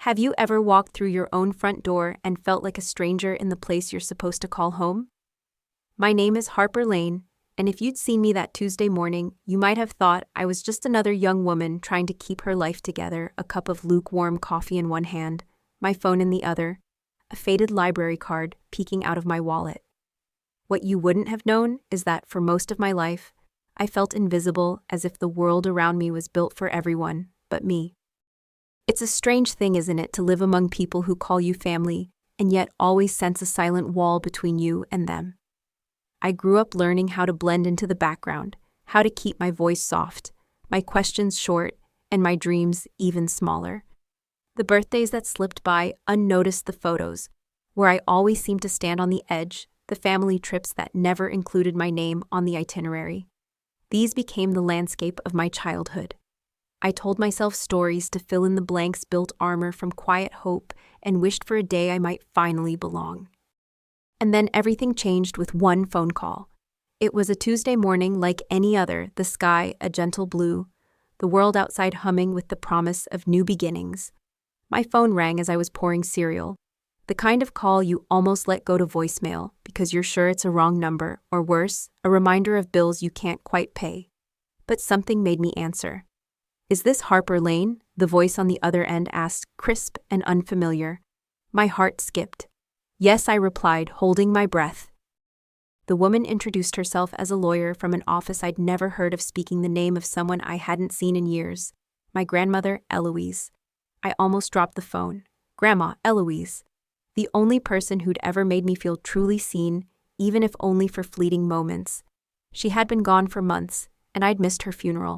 Have you ever walked through your own front door and felt like a stranger in the place you're supposed to call home? My name is Harper Lane, and if you'd seen me that Tuesday morning, you might have thought I was just another young woman trying to keep her life together, a cup of lukewarm coffee in one hand, my phone in the other, a faded library card peeking out of my wallet. What you wouldn't have known is that for most of my life, I felt invisible, as if the world around me was built for everyone but me. It's a strange thing, isn't it, to live among people who call you family, and yet always sense a silent wall between you and them. I grew up learning how to blend into the background, how to keep my voice soft, my questions short, and my dreams even smaller. The birthdays that slipped by unnoticed, the photos, where I always seemed to stand on the edge, the family trips that never included my name on the itinerary. These became the landscape of my childhood. I told myself stories to fill in the blanks, built armor from quiet hope, and wished for a day I might finally belong. And then everything changed with one phone call. It was a Tuesday morning like any other, the sky a gentle blue, the world outside humming with the promise of new beginnings. My phone rang as I was pouring cereal, the kind of call you almost let go to voicemail because you're sure it's a wrong number, or worse, a reminder of bills you can't quite pay. But something made me answer. "Is this Harper Lane?" the voice on the other end asked, crisp and unfamiliar. My heart skipped. "Yes," I replied, holding my breath. The woman introduced herself as a lawyer from an office I'd never heard of, speaking the name of someone I hadn't seen in years. My grandmother, Eloise. I almost dropped the phone. Grandma, Eloise. The only person who'd ever made me feel truly seen, even if only for fleeting moments. She had been gone for months, and I'd missed her funeral.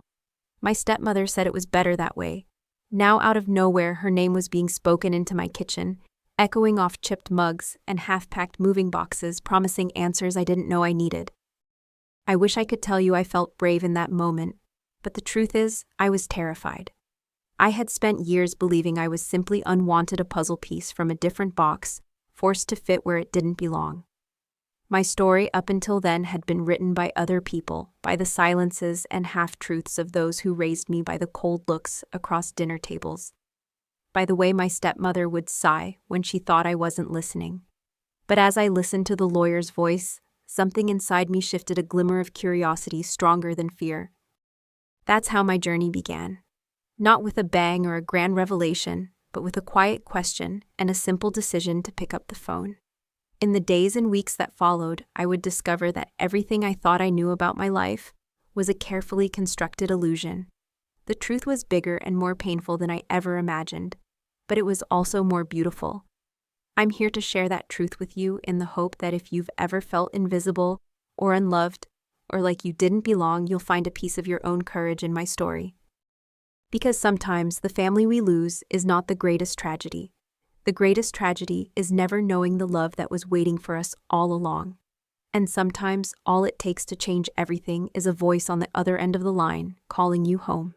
My stepmother said it was better that way. Now, out of nowhere, her name was being spoken into my kitchen, echoing off chipped mugs and half-packed moving boxes, promising answers I didn't know I needed. I wish I could tell you I felt brave in that moment, but the truth is, I was terrified. I had spent years believing I was simply unwanted, a puzzle piece from a different box, forced to fit where it didn't belong. My story up until then had been written by other people, by the silences and half-truths of those who raised me, by the cold looks across dinner tables, by the way my stepmother would sigh when she thought I wasn't listening. But as I listened to the lawyer's voice, something inside me shifted, a glimmer of curiosity stronger than fear. That's how my journey began. Not with a bang or a grand revelation, but with a quiet question and a simple decision to pick up the phone. In the days and weeks that followed, I would discover that everything I thought I knew about my life was a carefully constructed illusion. The truth was bigger and more painful than I ever imagined, but it was also more beautiful. I'm here to share that truth with you in the hope that if you've ever felt invisible or unloved, or like you didn't belong, you'll find a piece of your own courage in my story. Because sometimes the family we lose is not the greatest tragedy. The greatest tragedy is never knowing the love that was waiting for us all along. And sometimes all it takes to change everything is a voice on the other end of the line calling you home.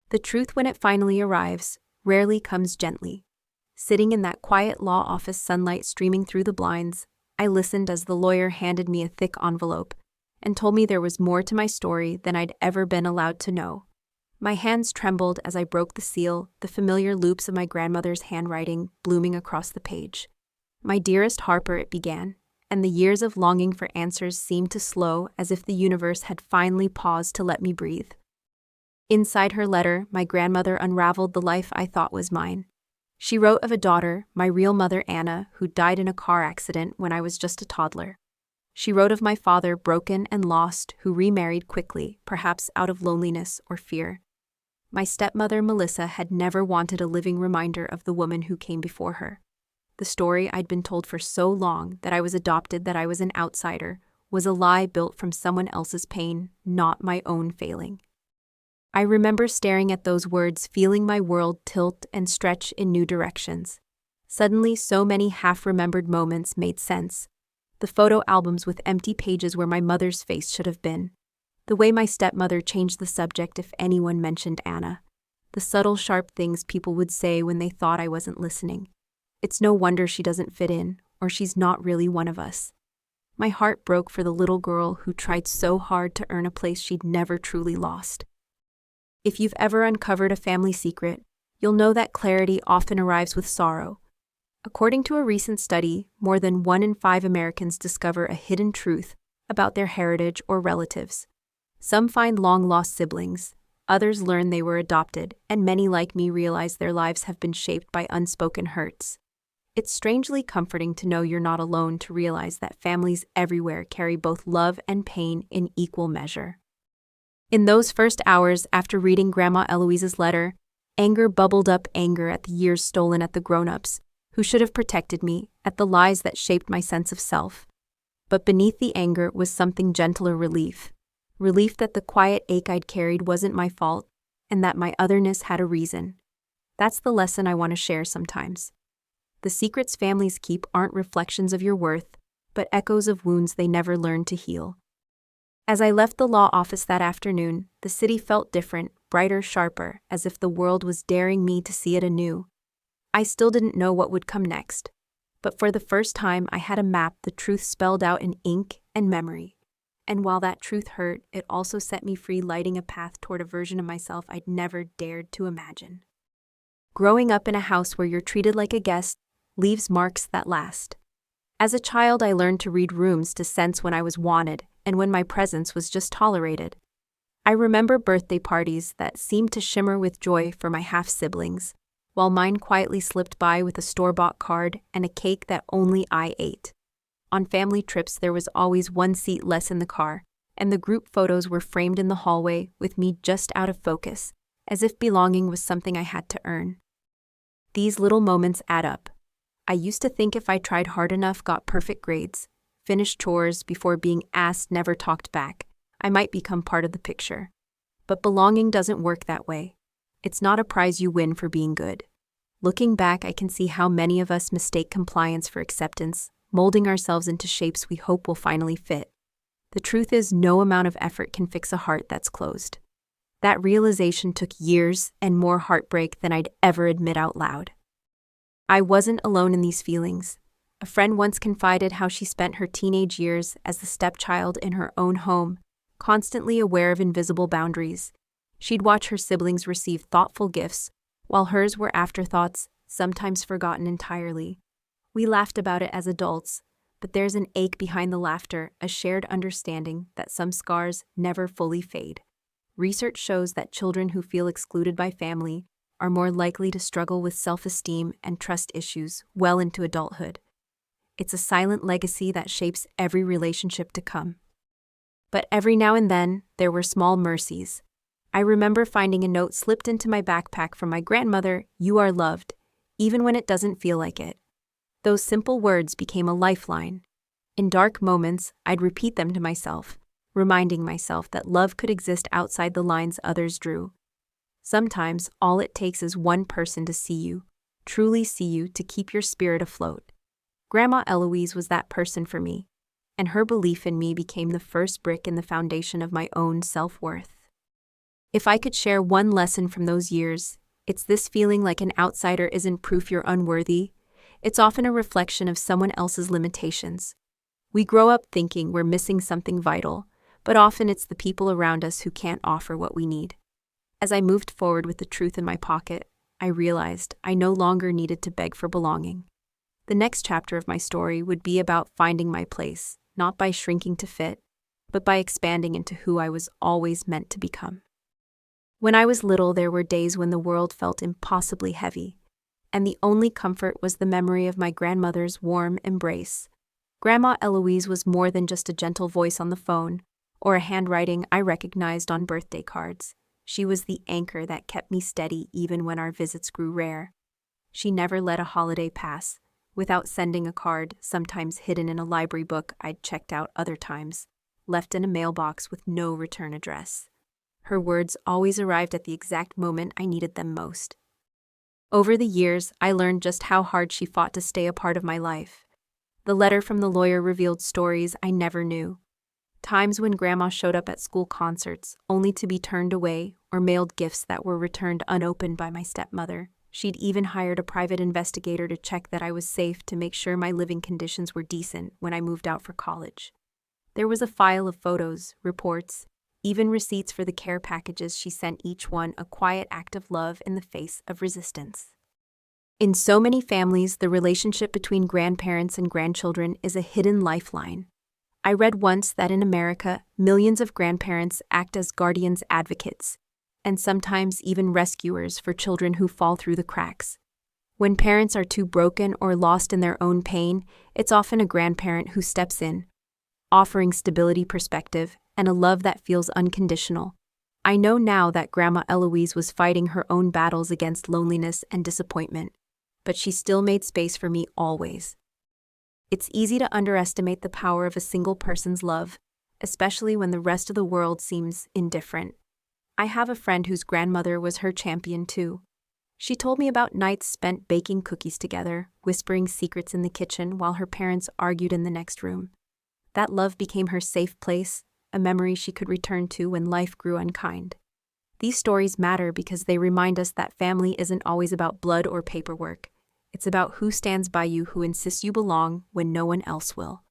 The truth, when it finally arrives, rarely comes gently. Sitting in that quiet law office, sunlight streaming through the blinds, I listened as the lawyer handed me a thick envelope and told me there was more to my story than I'd ever been allowed to know. My hands trembled as I broke the seal, the familiar loops of my grandmother's handwriting blooming across the page. "My dearest Harper," it began, and the years of longing for answers seemed to slow, as if the universe had finally paused to let me breathe. Inside her letter, my grandmother unraveled the life I thought was mine. She wrote of a daughter, my real mother Anna, who died in a car accident when I was just a toddler. She wrote of my father, broken and lost, who remarried quickly, perhaps out of loneliness or fear. My stepmother, Melissa, had never wanted a living reminder of the woman who came before her. The story I'd been told for so long, that I was adopted, that I was an outsider, was a lie built from someone else's pain, not my own failing. I remember staring at those words, feeling my world tilt and stretch in new directions. Suddenly, so many half-remembered moments made sense. The photo albums with empty pages where my mother's face should have been. The way my stepmother changed the subject if anyone mentioned Anna. The subtle, sharp things people would say when they thought I wasn't listening. "It's no wonder she doesn't fit in, or she's not really one of us." My heart broke for the little girl who tried so hard to earn a place she'd never truly lost. If you've ever uncovered a family secret, you'll know that clarity often arrives with sorrow. According to a recent study, more than 1 in 5 Americans discover a hidden truth about their heritage or relatives. Some find long-lost siblings, others learn they were adopted, and many like me realize their lives have been shaped by unspoken hurts. It's strangely comforting to know you're not alone, to realize that families everywhere carry both love and pain in equal measure. In those first hours after reading Grandma Eloise's letter, anger bubbled up, anger at the years stolen at the grown-ups, who should have protected me, at the lies that shaped my sense of self. But beneath the anger was something gentler: relief. Relief that the quiet ache I'd carried wasn't my fault, and that my otherness had a reason. That's the lesson I want to share sometimes. The secrets families keep aren't reflections of your worth, but echoes of wounds they never learned to heal. As I left the law office that afternoon, the city felt different, brighter, sharper, as if the world was daring me to see it anew. I still didn't know what would come next, but for the first time I had a map, the truth spelled out in ink and memory. And while that truth hurt, it also set me free, lighting a path toward a version of myself I'd never dared to imagine. Growing up in a house where you're treated like a guest leaves marks that last. As a child, I learned to read rooms, to sense when I was wanted and when my presence was just tolerated. I remember birthday parties that seemed to shimmer with joy for my half-siblings, while mine quietly slipped by with a store-bought card and a cake that only I ate. On family trips, there was always one seat less in the car, and the group photos were framed in the hallway with me just out of focus, as if belonging was something I had to earn. These little moments add up. I used to think if I tried hard enough, got perfect grades, finished chores before being asked, never talked back, I might become part of the picture. But belonging doesn't work that way. It's not a prize you win for being good. Looking back, I can see how many of us mistake compliance for acceptance, molding ourselves into shapes we hope will finally fit. The truth is, no amount of effort can fix a heart that's closed. That realization took years and more heartbreak than I'd ever admit out loud. I wasn't alone in these feelings. A friend once confided how she spent her teenage years as the stepchild in her own home, constantly aware of invisible boundaries. She'd watch her siblings receive thoughtful gifts, while hers were afterthoughts, sometimes forgotten entirely. We laughed about it as adults, but there's an ache behind the laughter, a shared understanding that some scars never fully fade. Research shows that children who feel excluded by family are more likely to struggle with self-esteem and trust issues well into adulthood. It's a silent legacy that shapes every relationship to come. But every now and then, there were small mercies. I remember finding a note slipped into my backpack from my grandmother: "You are loved, even when it doesn't feel like it." Those simple words became a lifeline. In dark moments, I'd repeat them to myself, reminding myself that love could exist outside the lines others drew. Sometimes, all it takes is one person to see you, truly see you, to keep your spirit afloat. Grandma Eloise was that person for me, and her belief in me became the first brick in the foundation of my own self-worth. If I could share one lesson from those years, it's this: feeling like an outsider isn't proof you're unworthy. It's often a reflection of someone else's limitations. We grow up thinking we're missing something vital, but often it's the people around us who can't offer what we need. As I moved forward with the truth in my pocket, I realized I no longer needed to beg for belonging. The next chapter of my story would be about finding my place, not by shrinking to fit, but by expanding into who I was always meant to become. When I was little, there were days when the world felt impossibly heavy, and the only comfort was the memory of my grandmother's warm embrace. Grandma Eloise was more than just a gentle voice on the phone or a handwriting I recognized on birthday cards. She was the anchor that kept me steady even when our visits grew rare. She never let a holiday pass without sending a card, sometimes hidden in a library book I'd checked out other times, left in a mailbox with no return address. Her words always arrived at the exact moment I needed them most. Over the years, I learned just how hard she fought to stay a part of my life. The letter from the lawyer revealed stories I never knew. Times when Grandma showed up at school concerts, only to be turned away, or mailed gifts that were returned unopened by my stepmother. She'd even hired a private investigator to check that I was safe, to make sure my living conditions were decent when I moved out for college. There was a file of photos, reports, even receipts for the care packages she sent each one, a quiet act of love in the face of resistance. In so many families, the relationship between grandparents and grandchildren is a hidden lifeline. I read once that in America, millions of grandparents act as guardians advocates, and sometimes even rescuers for children who fall through the cracks. When parents are too broken or lost in their own pain, it's often a grandparent who steps in, offering stability, perspective, and a love that feels unconditional. I know now that Grandma Eloise was fighting her own battles against loneliness and disappointment, but she still made space for me always. It's easy to underestimate the power of a single person's love, especially when the rest of the world seems indifferent. I have a friend whose grandmother was her champion too. She told me about nights spent baking cookies together, whispering secrets in the kitchen while her parents argued in the next room. That love became her safe place, a memory she could return to when life grew unkind. These stories matter because they remind us that family isn't always about blood or paperwork. It's about who stands by you, who insists you belong when no one else will.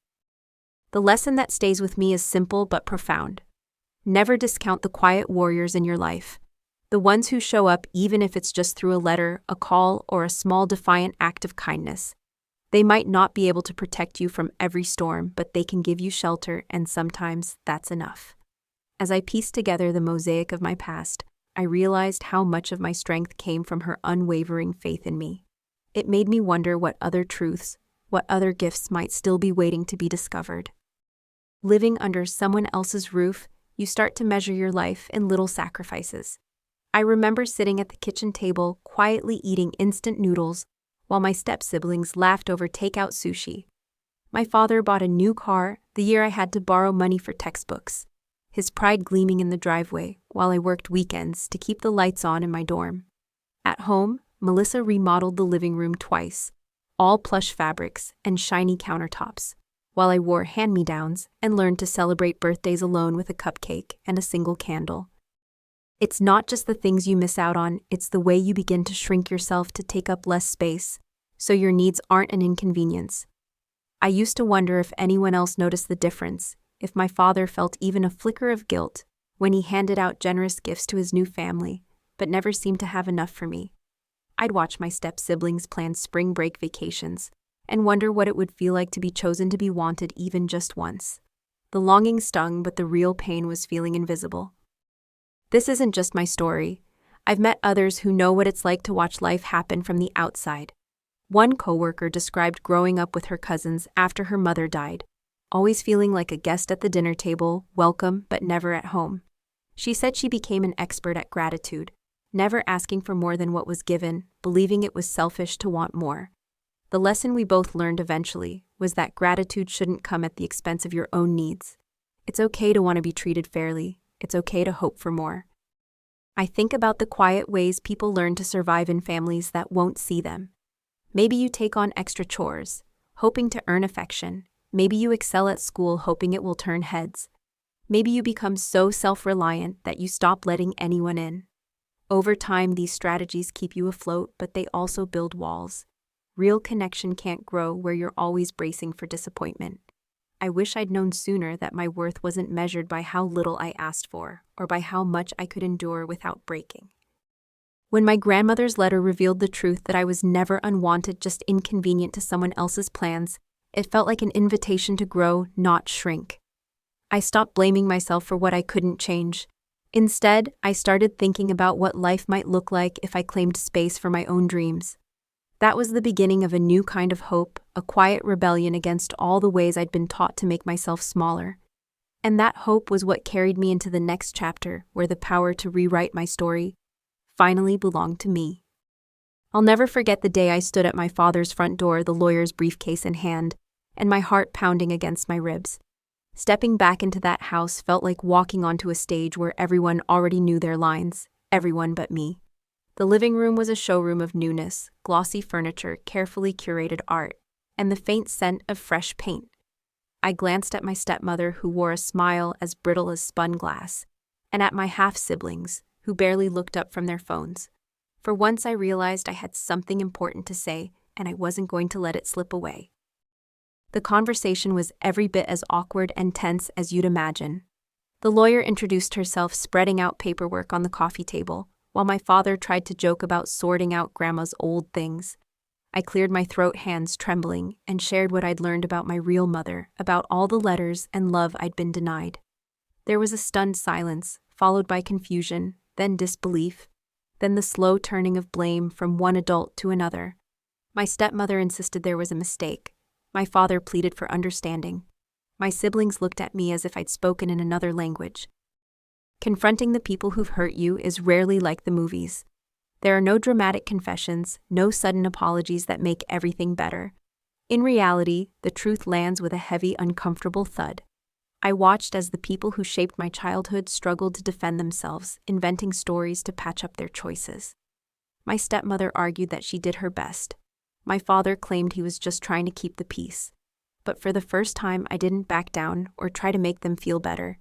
The lesson that stays with me is simple but profound. Never discount the quiet warriors in your life. The ones who show up even if it's just through a letter, a call, or a small defiant act of kindness. They might not be able to protect you from every storm, but they can give you shelter, and sometimes that's enough. As I pieced together the mosaic of my past, I realized how much of my strength came from her unwavering faith in me. It made me wonder what other truths, what other gifts might still be waiting to be discovered. Living under someone else's roof, you start to measure your life in little sacrifices. I remember sitting at the kitchen table, quietly eating instant noodles, while my step-siblings laughed over takeout sushi. My father bought a new car the year I had to borrow money for textbooks, his pride gleaming in the driveway while I worked weekends to keep the lights on in my dorm. At home, Melissa remodeled the living room twice, all plush fabrics and shiny countertops, while I wore hand-me-downs and learned to celebrate birthdays alone with a cupcake and a single candle. It's not just the things you miss out on, it's the way you begin to shrink yourself to take up less space, so your needs aren't an inconvenience. I used to wonder if anyone else noticed the difference, if my father felt even a flicker of guilt when he handed out generous gifts to his new family, but never seemed to have enough for me. I'd watch my step-siblings plan spring break vacations and wonder what it would feel like to be chosen to be wanted even just once. The longing stung, but the real pain was feeling invisible. This isn't just my story. I've met others who know what it's like to watch life happen from the outside. One coworker described growing up with her cousins after her mother died, always feeling like a guest at the dinner table, welcome but never at home. She said she became an expert at gratitude, never asking for more than what was given, believing it was selfish to want more. The lesson we both learned eventually was that gratitude shouldn't come at the expense of your own needs. It's okay to want to be treated fairly. It's okay to hope for more. I think about the quiet ways people learn to survive in families that won't see them. Maybe you take on extra chores, hoping to earn affection. Maybe you excel at school, hoping it will turn heads. Maybe you become so self-reliant that you stop letting anyone in. Over time, these strategies keep you afloat, but they also build walls. Real connection can't grow where you're always bracing for disappointment. I wish I'd known sooner that my worth wasn't measured by how little I asked for, or by how much I could endure without breaking. When my grandmother's letter revealed the truth that I was never unwanted, just inconvenient to someone else's plans, it felt like an invitation to grow, not shrink. I stopped blaming myself for what I couldn't change. Instead, I started thinking about what life might look like if I claimed space for my own dreams. That was the beginning of a new kind of hope, a quiet rebellion against all the ways I'd been taught to make myself smaller. And that hope was what carried me into the next chapter, where the power to rewrite my story finally belonged to me. I'll never forget the day I stood at my father's front door, the lawyer's briefcase in hand, and my heart pounding against my ribs. Stepping back into that house felt like walking onto a stage where everyone already knew their lines, everyone but me. The living room was a showroom of newness, glossy furniture, carefully curated art, and the faint scent of fresh paint. I glanced at my stepmother, who wore a smile as brittle as spun glass, and at my half-siblings, who barely looked up from their phones. For once I realized I had something important to say, and I wasn't going to let it slip away. The conversation was every bit as awkward and tense as you'd imagine. The lawyer introduced herself, spreading out paperwork on the coffee table, while my father tried to joke about sorting out Grandma's old things. I cleared my throat, hands trembling, and shared what I'd learned about my real mother, about all the letters and love I'd been denied. There was a stunned silence, followed by confusion, then disbelief, then the slow turning of blame from one adult to another. My stepmother insisted there was a mistake. My father pleaded for understanding. My siblings looked at me as if I'd spoken in another language. Confronting the people who've hurt you is rarely like the movies. There are no dramatic confessions, no sudden apologies that make everything better. In reality, the truth lands with a heavy, uncomfortable thud. I watched as the people who shaped my childhood struggled to defend themselves, inventing stories to patch up their choices. My stepmother argued that she did her best. My father claimed he was just trying to keep the peace. But for the first time, I didn't back down or try to make them feel better.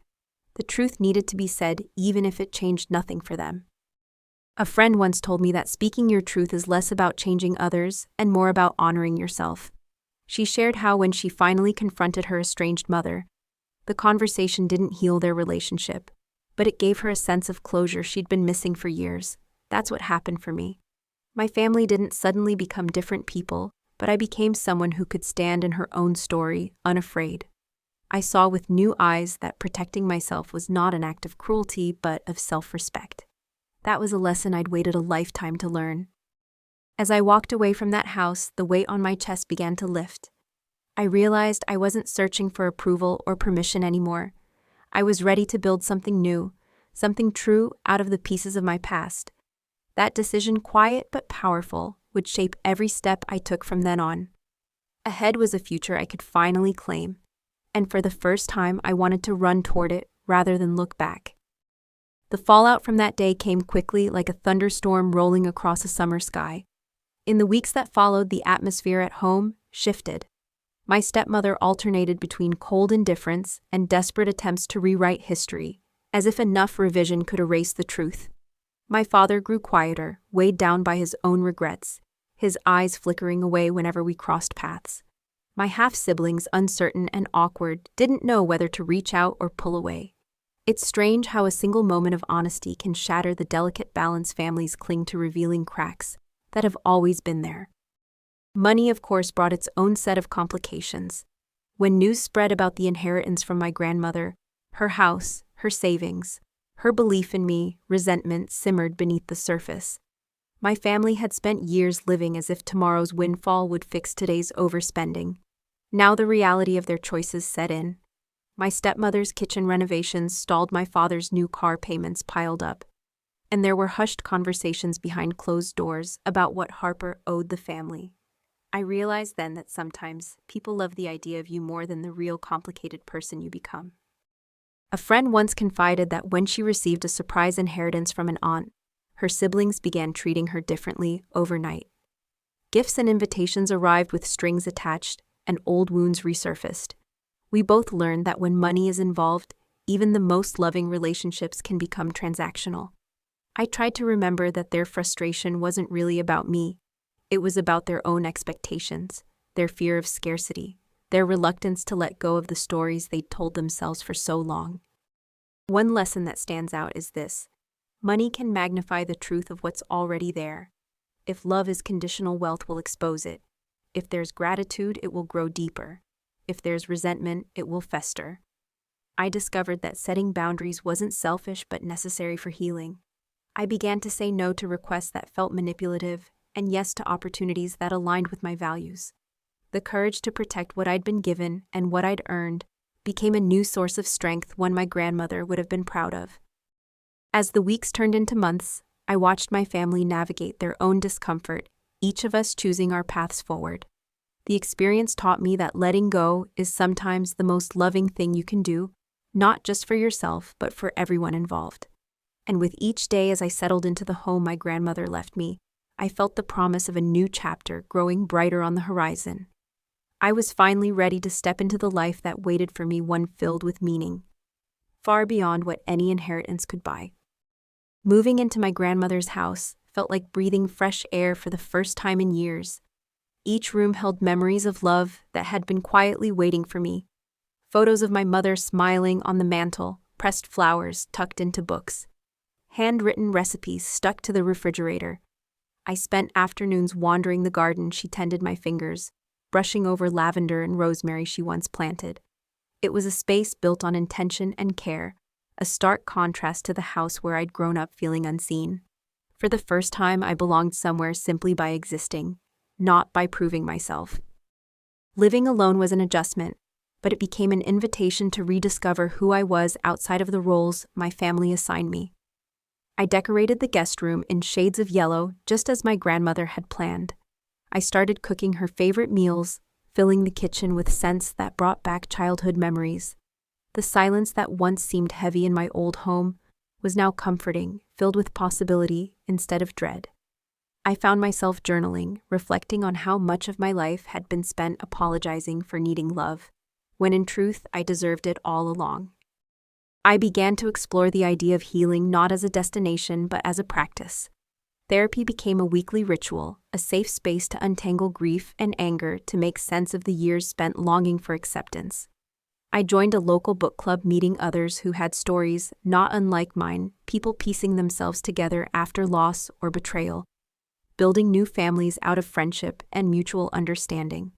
The truth needed to be said, even if it changed nothing for them. A friend once told me that speaking your truth is less about changing others and more about honoring yourself. She shared how when she finally confronted her estranged mother, the conversation didn't heal their relationship, but it gave her a sense of closure she'd been missing for years. That's what happened for me. My family didn't suddenly become different people, but I became someone who could stand in her own story, unafraid. I saw with new eyes that protecting myself was not an act of cruelty, but of self-respect. That was a lesson I'd waited a lifetime to learn. As I walked away from that house, the weight on my chest began to lift. I realized I wasn't searching for approval or permission anymore. I was ready to build something new, something true out of the pieces of my past. That decision, quiet but powerful, would shape every step I took from then on. Ahead was a future I could finally claim, and for the first time I wanted to run toward it rather than look back. The fallout from that day came quickly, like a thunderstorm rolling across a summer sky. In the weeks that followed, the atmosphere at home shifted. My stepmother alternated between cold indifference and desperate attempts to rewrite history, as if enough revision could erase the truth. My father grew quieter, weighed down by his own regrets, his eyes flickering away whenever we crossed paths. My half-siblings, uncertain and awkward, didn't know whether to reach out or pull away. It's strange how a single moment of honesty can shatter the delicate balance families cling to, revealing cracks that have always been there. Money, of course, brought its own set of complications. When news spread about the inheritance from my grandmother, her house, her savings, her belief in me, resentment simmered beneath the surface. My family had spent years living as if tomorrow's windfall would fix today's overspending. Now the reality of their choices set in. My stepmother's kitchen renovations stalled, my father's new car payments piled up, and there were hushed conversations behind closed doors about what Harper owed the family. I realized then that sometimes people love the idea of you more than the real complicated person you become. A friend once confided that when she received a surprise inheritance from an aunt, her siblings began treating her differently overnight. Gifts and invitations arrived with strings attached, and old wounds resurfaced. We both learned that when money is involved, even the most loving relationships can become transactional. I tried to remember that their frustration wasn't really about me. It was about their own expectations, their fear of scarcity, their reluctance to let go of the stories they'd told themselves for so long. One lesson that stands out is this: money can magnify the truth of what's already there. If love is conditional, wealth will expose it. If there's gratitude, it will grow deeper. If there's resentment, it will fester. I discovered that setting boundaries wasn't selfish but necessary for healing. I began to say no to requests that felt manipulative, and yes to opportunities that aligned with my values. The courage to protect what I'd been given and what I'd earned became a new source of strength, one my grandmother would have been proud of. As the weeks turned into months, I watched my family navigate their own discomfort, each of us choosing our paths forward. The experience taught me that letting go is sometimes the most loving thing you can do, not just for yourself, but for everyone involved. And with each day as I settled into the home my grandmother left me, I felt the promise of a new chapter growing brighter on the horizon. I was finally ready to step into the life that waited for me, one filled with meaning, far beyond what any inheritance could buy. Moving into my grandmother's house felt like breathing fresh air for the first time in years. Each room held memories of love that had been quietly waiting for me. Photos of my mother smiling on the mantel, pressed flowers tucked into books, handwritten recipes stuck to the refrigerator. I spent afternoons wandering the garden she tended my fingers, brushing over lavender and rosemary she once planted. It was a space built on intention and care, a stark contrast to the house where I'd grown up feeling unseen. For the first time, I belonged somewhere simply by existing, not by proving myself. Living alone was an adjustment, but it became an invitation to rediscover who I was outside of the roles my family assigned me. I decorated the guest room in shades of yellow, just as my grandmother had planned. I started cooking her favorite meals, filling the kitchen with scents that brought back childhood memories. The silence that once seemed heavy in my old home was now comforting, filled with possibility instead of dread. I found myself journaling, reflecting on how much of my life had been spent apologizing for needing love, when in truth I deserved it all along. I began to explore the idea of healing not as a destination but as a practice. Therapy became a weekly ritual, a safe space to untangle grief and anger to make sense of the years spent longing for acceptance. I joined a local book club meeting others who had stories not unlike mine, people piecing themselves together after loss or betrayal, building new families out of friendship and mutual understanding.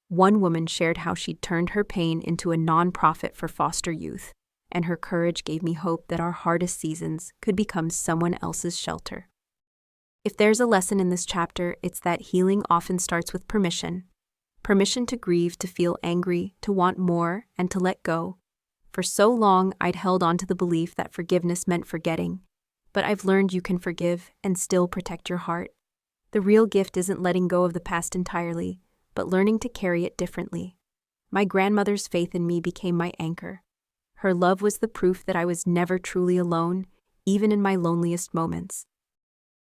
One woman shared how she'd turned her pain into a nonprofit for foster youth, and her courage gave me hope that our hardest seasons could become someone else's shelter. If there's a lesson in this chapter, it's that healing often starts with permission. Permission to grieve, to feel angry, to want more, and to let go. For so long, I'd held on to the belief that forgiveness meant forgetting, but I've learned you can forgive and still protect your heart. The real gift isn't letting go of the past entirely, but learning to carry it differently. My grandmother's faith in me became my anchor. Her love was the proof that I was never truly alone, even in my loneliest moments.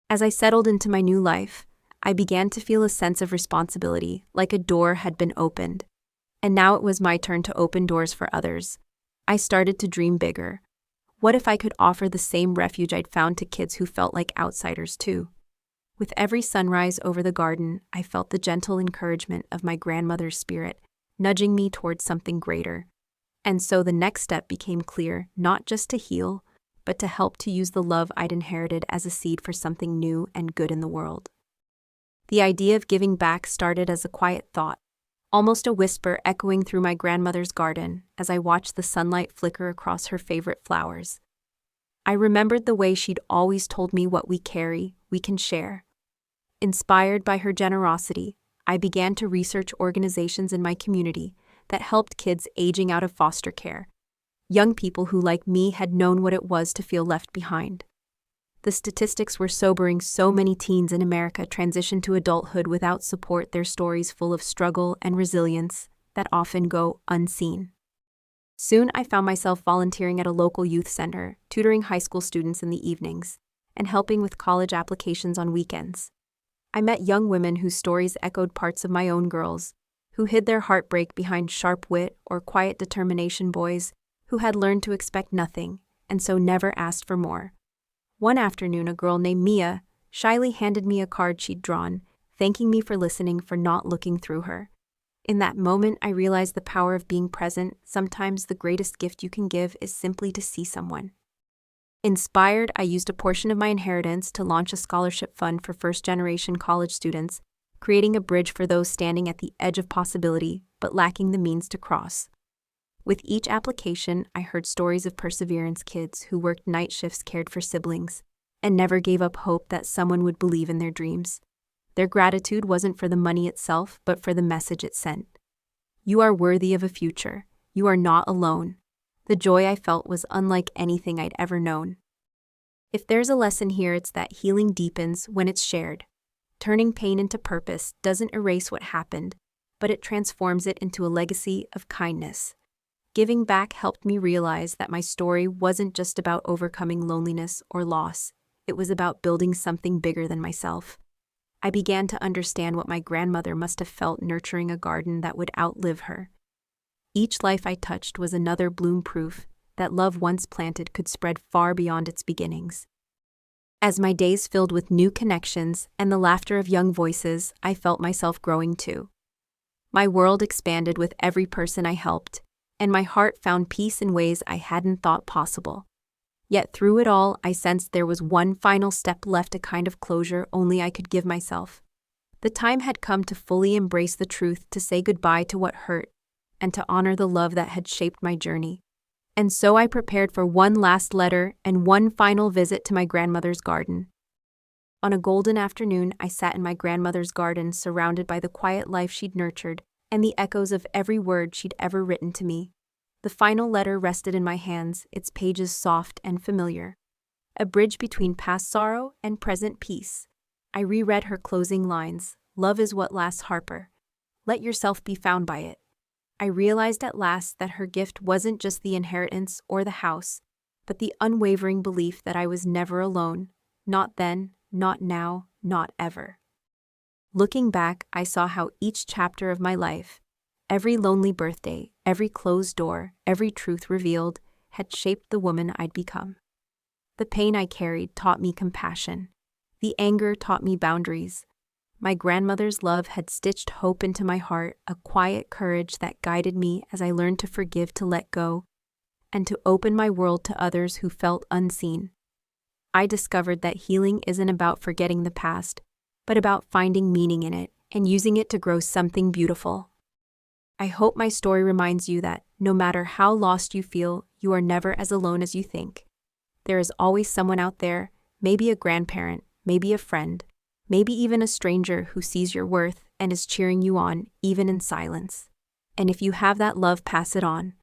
As I settled into my new life, I began to feel a sense of responsibility, like a door had been opened. And now it was my turn to open doors for others. I started to dream bigger. What if I could offer the same refuge I'd found to kids who felt like outsiders too? With every sunrise over the garden, I felt the gentle encouragement of my grandmother's spirit, nudging me towards something greater. And so the next step became clear, not just to heal, but to help to use the love I'd inherited as a seed for something new and good in the world. The idea of giving back started as a quiet thought, almost a whisper echoing through my grandmother's garden as I watched the sunlight flicker across her favorite flowers. I remembered the way she'd always told me what we carry, we can share. Inspired by her generosity, I began to research organizations in my community that helped kids aging out of foster care, young people who, like me, had known what it was to feel left behind. The statistics were sobering. So many teens in America transition to adulthood without support, their stories full of struggle and resilience that often go unseen. Soon I found myself volunteering at a local youth center, tutoring high school students in the evenings, and helping with college applications on weekends. I met young women whose stories echoed parts of my own girls, who hid their heartbreak behind sharp wit or quiet determination, boys who had learned to expect nothing and so never asked for more. One afternoon, a girl named Mia shyly handed me a card she'd drawn, thanking me for listening, for not looking through her. In that moment, I realized the power of being present. Sometimes the greatest gift you can give is simply to see someone. Inspired, I used a portion of my inheritance to launch a scholarship fund for first-generation college students, creating a bridge for those standing at the edge of possibility but lacking the means to cross. With each application, I heard stories of perseverance, kids who worked night shifts, cared for siblings, and never gave up hope that someone would believe in their dreams. Their gratitude wasn't for the money itself, but for the message it sent. You are worthy of a future. You are not alone. The joy I felt was unlike anything I'd ever known. If there's a lesson here, it's that healing deepens when it's shared. Turning pain into purpose doesn't erase what happened, but it transforms it into a legacy of kindness. Giving back helped me realize that my story wasn't just about overcoming loneliness or loss. It was about building something bigger than myself. I began to understand what my grandmother must have felt nurturing a garden that would outlive her. Each life I touched was another bloom, proof that love once planted could spread far beyond its beginnings. As my days filled with new connections and the laughter of young voices, I felt myself growing too. My world expanded with every person I helped, and my heart found peace in ways I hadn't thought possible. Yet through it all, I sensed there was one final step left, a kind of closure only I could give myself. The time had come to fully embrace the truth, to say goodbye to what hurt, and to honor the love that had shaped my journey. And so I prepared for one last letter and one final visit to my grandmother's garden. On a golden afternoon, I sat in my grandmother's garden, surrounded by the quiet life she'd nurtured and the echoes of every word she'd ever written to me. The final letter rested in my hands, its pages soft and familiar. A bridge between past sorrow and present peace. I reread her closing lines: "Love is what lasts, Harper. Let yourself be found by it." I realized at last that her gift wasn't just the inheritance or the house, but the unwavering belief that I was never alone. Not then, not now, not ever. Looking back, I saw how each chapter of my life, every lonely birthday, every closed door, every truth revealed, had shaped the woman I'd become. The pain I carried taught me compassion. The anger taught me boundaries. My grandmother's love had stitched hope into my heart, a quiet courage that guided me as I learned to forgive, to let go, and to open my world to others who felt unseen. I discovered that healing isn't about forgetting the past, but about finding meaning in it and using it to grow something beautiful. I hope my story reminds you that, no matter how lost you feel, you are never as alone as you think. There is always someone out there, maybe a grandparent, maybe a friend, maybe even a stranger who sees your worth and is cheering you on, even in silence. And if you have that love, pass it on.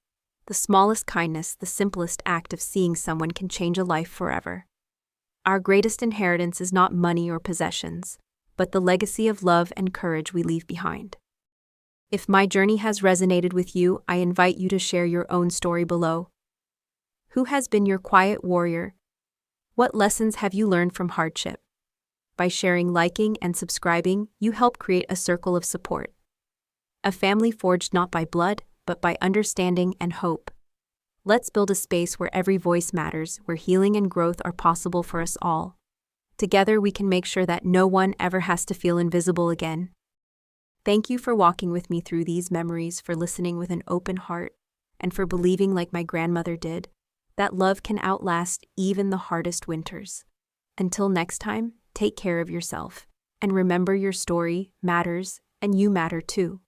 The smallest kindness, the simplest act of seeing someone can change a life forever. Our greatest inheritance is not money or possessions, but the legacy of love and courage we leave behind. If my journey has resonated with you, I invite you to share your own story below. Who has been your quiet warrior? What lessons have you learned from hardship? By sharing, liking, and subscribing, you help create a circle of support. A family forged not by blood, but by understanding and hope. Let's build a space where every voice matters, where healing and growth are possible for us all. Together we can make sure that no one ever has to feel invisible again. Thank you for walking with me through these memories, for listening with an open heart, and for believing, like my grandmother did, that love can outlast even the hardest winters. Until next time, take care of yourself, and remember, your story matters, and you matter too.